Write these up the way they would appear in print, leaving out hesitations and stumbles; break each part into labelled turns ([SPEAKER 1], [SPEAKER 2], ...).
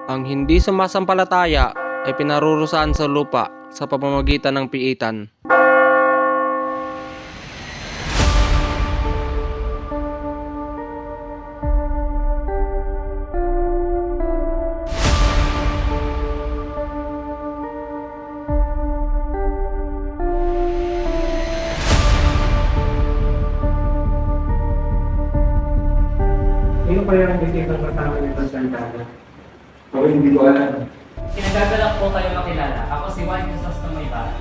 [SPEAKER 1] Ang hindi sumasampalataya ay pinarurusahan sa lupa sa pamamagitan ng piitan.
[SPEAKER 2] Sino kaya ang bisitang kasama nito sa Santiago? Ako hindi ko alam.
[SPEAKER 3] Kinagagalak po kayo makilala. Ako si Juan Crisostomo Ibarra.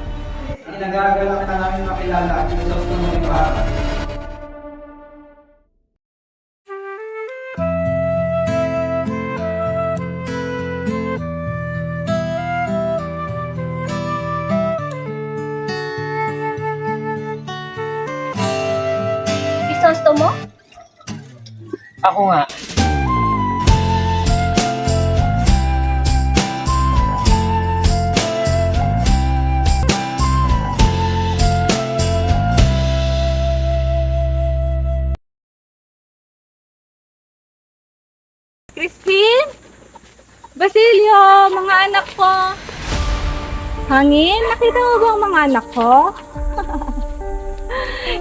[SPEAKER 2] Kinagagalak na namin makilala at Crisostomo ng Ibarra.
[SPEAKER 4] Crisostomo?
[SPEAKER 3] Ako nga.
[SPEAKER 4] Crispin? Basilio, mga anak ko. Hangin, nakita mo ba ang mga anak ko?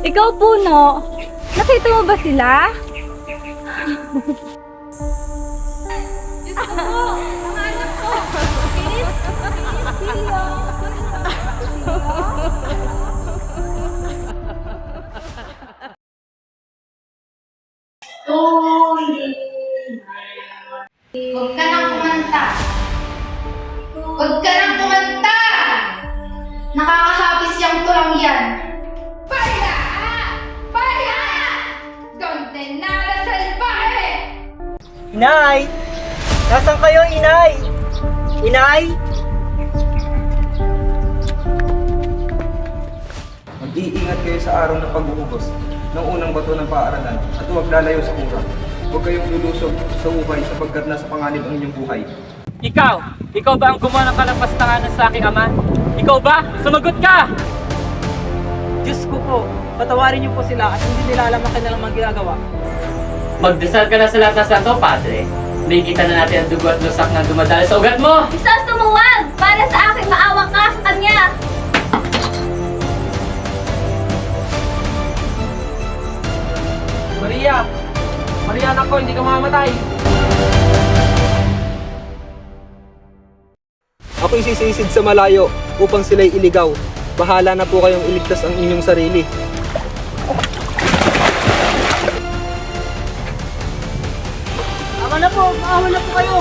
[SPEAKER 4] Ikaw, Puno, nakita mo ba sila? Diyos ko po, mga anak ko. Basilio.
[SPEAKER 5] Huwag ka nang kumanta. Huwag ka nang kumanta! Nakakahapis yung tulang yan. Baya! Baya! Condenada salvaje!
[SPEAKER 6] Inay! Nasaan kayo, Inay? Inay?
[SPEAKER 2] Mag-iingat kayo sa araw ng pag-uubos ng unang bato ng paaralan at huwag lalayo sa mura. Huwag kayong lulusog sa ukay sapagkat nasa panganib ang inyong buhay.
[SPEAKER 3] Ikaw! Ikaw ba ang gumawa ng kalapastanganan sa aking ama? Ikaw ba? Sumagot ka!
[SPEAKER 6] Diyos ko po, patawarin niyo po sila at hindi nila alam ang kanilang mga ginagawa.
[SPEAKER 3] Magdasal ka na sa lahat ng santo, Padre. Nakikita na natin ang dugo at lusak na dumadalo sa ugat mo!
[SPEAKER 4] Crisostomo, wag! Para sa akin, maawa ka sa kanya!
[SPEAKER 1] Maria! Maria, anak ko, hindi ka mamamatay!
[SPEAKER 2] Ako'y sisisid sa malayo upang sila'y iligaw. Bahala na po kayong iligtas ang inyong sarili.
[SPEAKER 6] Tama na po, maawa na po kayo.